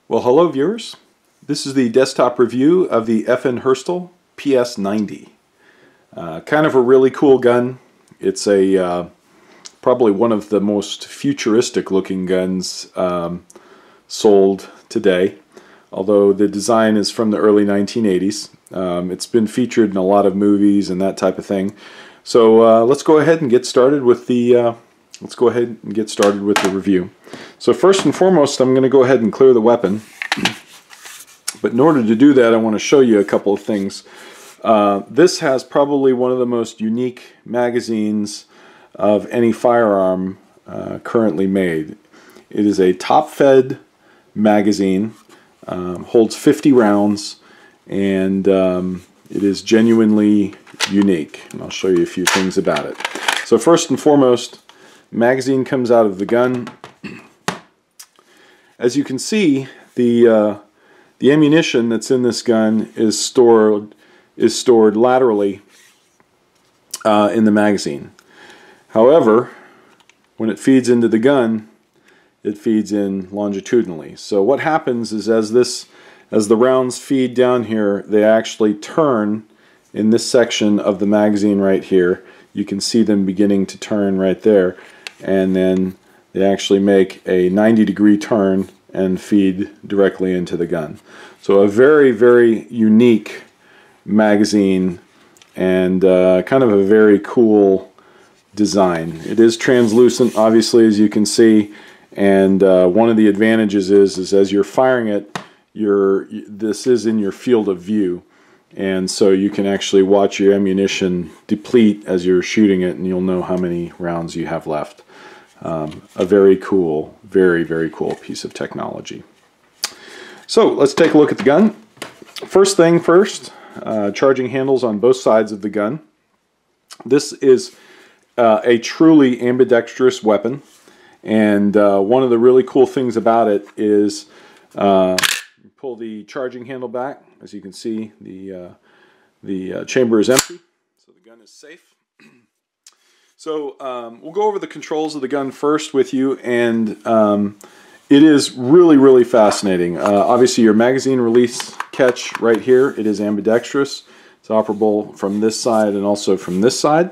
Well, hello viewers. This is the desktop review of the FN Herstal PS90. Kind of a really cool gun. It's a probably one of the most futuristic looking guns sold today. Although the design is from the early 1980s. It's been featured in a lot of movies and that type of thing. So let's go ahead and get started with the review. So first and foremost, I'm going to go ahead and clear the weapon. But in order to do that, I want to show you a couple of things. This has probably one of the most unique magazines of any firearm currently made. It is a top-fed magazine, holds 50 rounds, and it is genuinely unique. And I'll show you a few things about it. So first and foremost, magazine comes out of the gun. As you can see, the ammunition that's in this gun is stored laterally in the magazine. However, when it feeds into the gun, it feeds in longitudinally. So what happens is as the rounds feed down here, they actually turn in this section of the magazine right here. You can see them beginning to turn right there, and then they actually make a 90-degree turn and feed directly into the gun. So a very, very unique magazine and kind of a very cool design. It is translucent, obviously, as you can see, and one of the advantages is as you're firing it, this is in your field of view, and so you can actually watch your ammunition deplete as you're shooting it, and you'll know how many rounds you have left. A very cool, very, very cool piece of technology. So let's take a look at the gun. First thing first, charging handles on both sides of the gun. This is a truly ambidextrous weapon, and one of the really cool things about it is pull the charging handle back. As you can see, the chamber is empty, so the gun is safe. So we'll go over the controls of the gun first with you, and it is really, really fascinating. Obviously, your magazine release catch right here, it is ambidextrous. It's operable from this side and also from this side.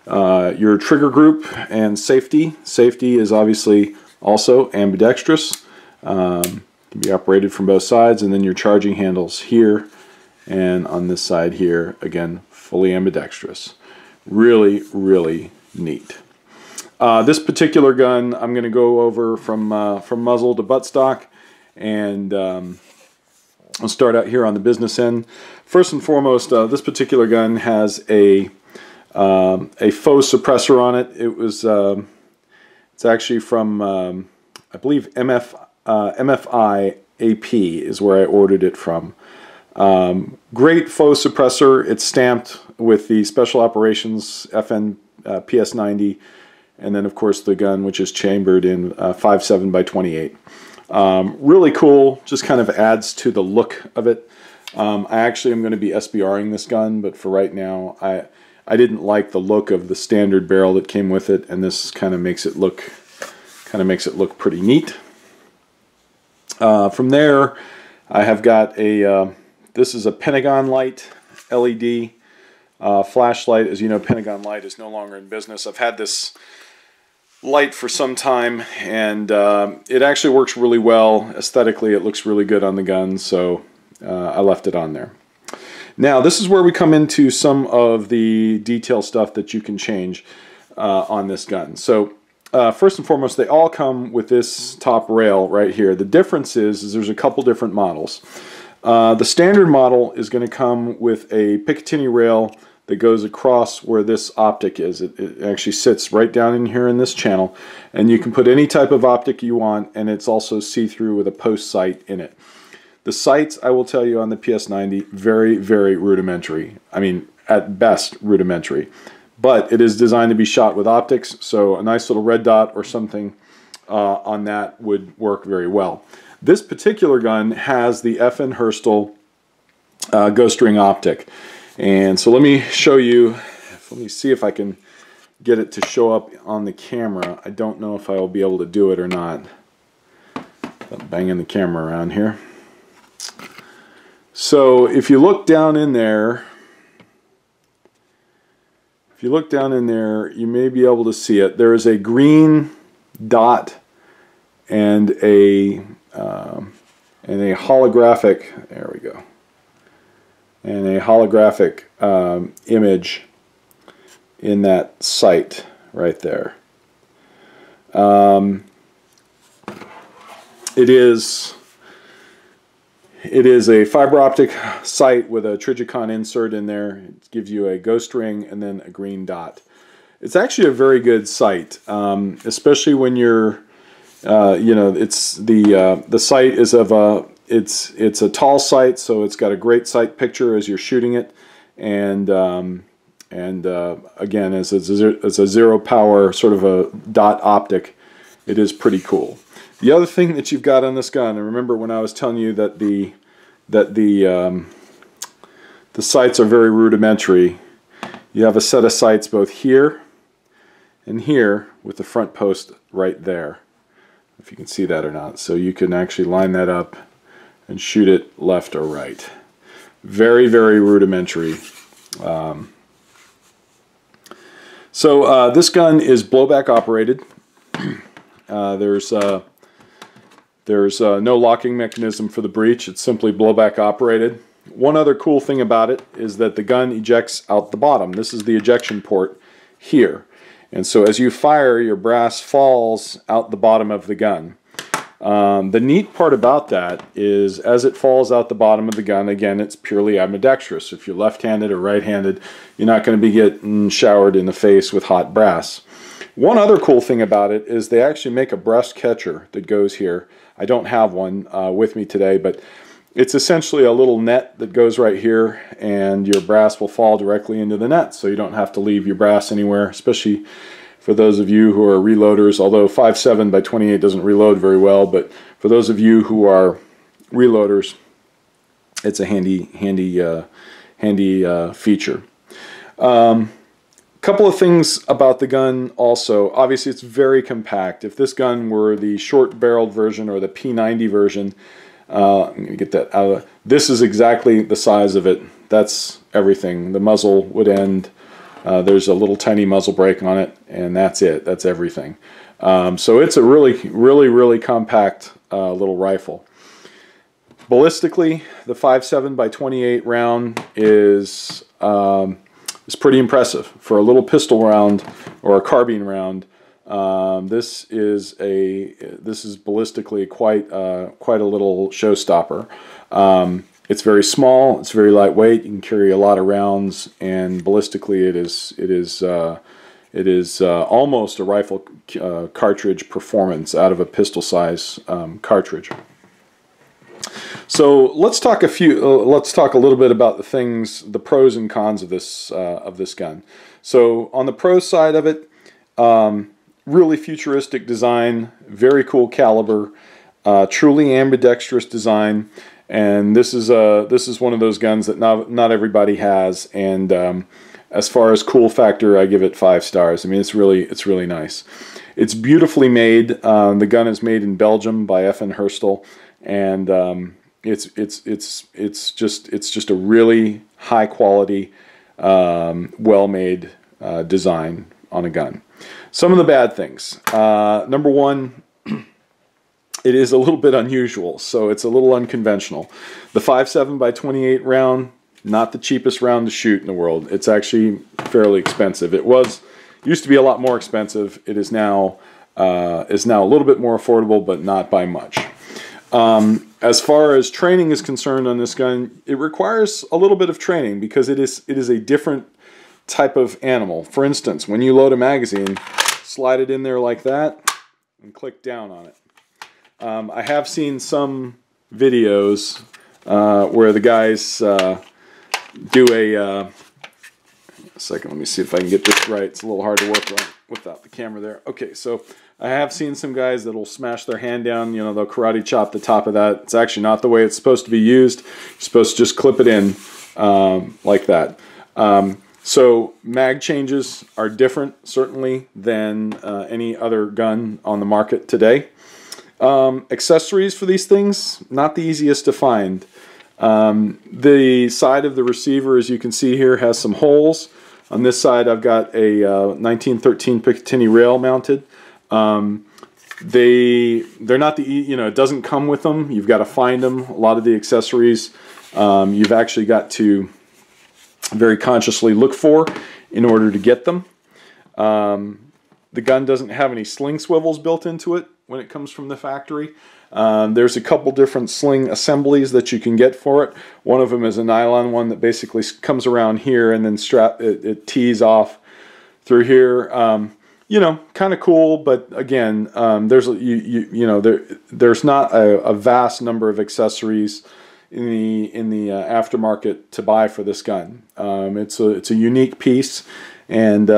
Your trigger group and safety. Safety is obviously also ambidextrous. Can be operated from both sides, and then your charging handles here and on this side here, again, fully ambidextrous. Really, really neat. This particular gun I'm going to go over from muzzle to buttstock, and I'll start out here on the business end. First and foremost, this particular gun has a faux suppressor on it. It's actually from I believe MFI AP is where I ordered it from. Great faux suppressor. It's stamped with the Special Operations FN PS90, and then of course the gun, which is chambered in 5.7 by 28. Really cool. Just kind of adds to the look of it. I actually am going to be SBRing this gun, but for right now, I didn't like the look of the standard barrel that came with it, and this kind of makes it look pretty neat. From there, I have got a this is a Pentagon light LED flashlight. As you know, Pentagon light is no longer in business. I've had this light for some time, and it actually works really well. Aesthetically, it looks really good on the gun, so I left it on there. Now, this is where we come into some of the detail stuff that you can change on this gun. So first and foremost, they all come with this top rail right here. The difference is there's a couple different models. The standard model is going to come with a Picatinny rail that goes across where this optic is. It actually sits right down in here in this channel, and you can put any type of optic you want, and it's also see-through with a post sight in it. The sights, I will tell you, on the PS90, very, very rudimentary. I mean, at best, rudimentary. But it is designed to be shot with optics, so a nice little red dot or something on that would work very well. This particular gun has the FN Herstal ghost ring optic. And so let me show you, let me see if I can get it to show up on the camera. I don't know if I will be able to do it or not. Banging the camera around here. So if you look down in there, you may be able to see it. There is a green dot and a holographic. There we go. And a holographic image in that sight right there. It is a fiber optic sight with a Trigicon insert in there. It gives you a ghost ring and then a green dot. It's actually a very good sight, especially when you're, you know, it's the sight is of a it's a tall sight, so it's got a great sight picture as you're shooting it, and again, as a zero power sort of a dot optic, it is pretty cool. The other thing that you've got on this gun, and remember when I was telling you that the sights are very rudimentary, you have a set of sights both here and here with the front post right there. If you can see that or not. So you can actually line that up and shoot it left or right. Very, very rudimentary. So this gun is blowback operated. There's no locking mechanism for the breech. It's simply blowback operated. One other cool thing about it is that the gun ejects out the bottom. This is the ejection port here. And so as you fire, your brass falls out the bottom of the gun. The neat part about that is as it falls out the bottom of the gun, again, it's purely ambidextrous. If you're left-handed or right-handed, you're not going to be getting showered in the face with hot brass. One other cool thing about it is they actually make a breast catcher that goes here. I don't have one with me today, but it's essentially a little net that goes right here, and your brass will fall directly into the net, so you don't have to leave your brass anywhere, especially for those of you who are reloaders, although 5.7 by 28 doesn't reload very well, but for those of you who are reloaders, it's a handy feature. Couple of things about the gun also. Obviously, it's very compact. If this gun were the short-barreled version or the P90 version, I'm going to get that out of this is exactly the size of it. That's everything. The muzzle would end. There's a little tiny muzzle brake on it, and that's it. That's everything. So it's a really compact little rifle. Ballistically, the 5.7 by 28 round is pretty impressive for a little pistol round or a carbine round. This is ballistically quite a little showstopper. It's very small. It's very lightweight. You can carry a lot of rounds, and ballistically, it is almost a rifle cartridge performance out of a pistol size cartridge. So let's talk a little bit about the pros and cons of this gun. So on the pro side of it, really futuristic design, very cool caliber, truly ambidextrous design, and this is one of those guns that not everybody has. And as far as cool factor, I give it 5 stars. I mean, it's really nice. It's beautifully made. The gun is made in Belgium by FN Herstal, and it's just a really high quality, well-made design on a gun. Some of the bad things. Number one, it is a little bit unusual, so it's a little unconventional. The 5.7 by 28 round, not the cheapest round to shoot in the world. It's actually fairly expensive. Used to be a lot more expensive. It is now a little bit more affordable, but not by much. As far as training is concerned on this gun, it requires a little bit of training because it is a different type of animal. For instance, when you load a magazine, slide it in there like that and click down on it. I have seen some videos where the guys do a second, let me see if I can get this right. It's a little hard to work on without the camera there. Okay, so I have seen some guys that'll smash their hand down, they'll karate chop the top of that. It's actually not the way it's supposed to be used. You're supposed to just clip it in like that. So mag changes are different, certainly, than any other gun on the market today. Accessories for these things, not the easiest to find. The side of the receiver, as you can see here, has some holes. On this side I've got a 1913 Picatinny rail mounted. They're not the, it doesn't come with them. You've got to find them. A lot of the accessories you've actually got to very consciously look for in order to get them. The gun doesn't have any sling swivels built into it when it comes from the factory. There's a couple different sling assemblies that you can get for it. One of them is a nylon one that basically comes around here and then it tees off through here. Kind of cool, but again, there's there's not a vast number of accessories in the aftermarket to buy for this gun. It's a unique piece, and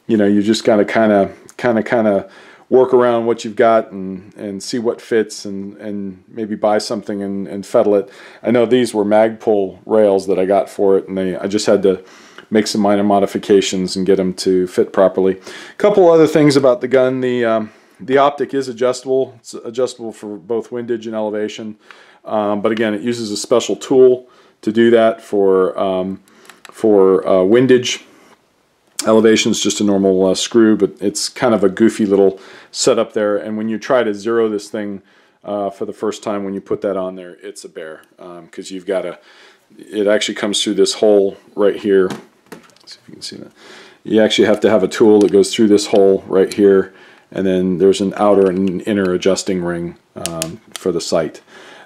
you just gotta kind of work around what you've got and see what fits, and maybe buy something and fettle it. I know these were Magpul rails that I got for it, and I just had to make some minor modifications and get them to fit properly. A couple other things about the gun: the optic is adjustable. It's adjustable for both windage and elevation, but again, it uses a special tool to do that. For windage, elevation is just a normal screw, but it's kind of a goofy little setup there. And when you try to zero this thing for the first time, when you put that on there, it's a bear, because you've got to. It actually comes through this hole right here. See if you can see that. You actually have to have a tool that goes through this hole right here, and then there's an outer and an inner adjusting ring for the sight.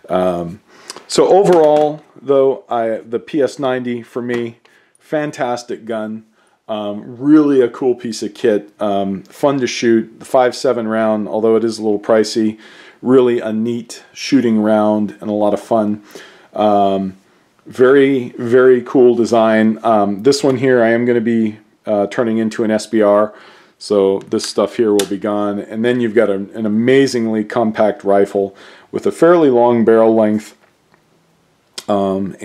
So overall, though, the PS90 for me, fantastic gun. Really a cool piece of kit. Fun to shoot. The 5.7 round, although it is a little pricey, really a neat shooting round and a lot of fun. Very, very cool design. This one here I am going to be turning into an SBR, so this stuff here will be gone. And then you've got an amazingly compact rifle with a fairly long barrel length, and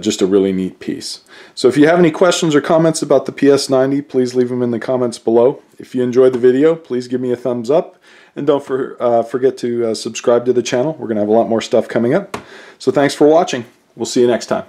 just a really neat piece. So if you have any questions or comments about the PS90, please leave them in the comments below. If you enjoyed the video, please give me a thumbs up. And don't forget to subscribe to the channel. We're going to have a lot more stuff coming up. So thanks for watching. We'll see you next time.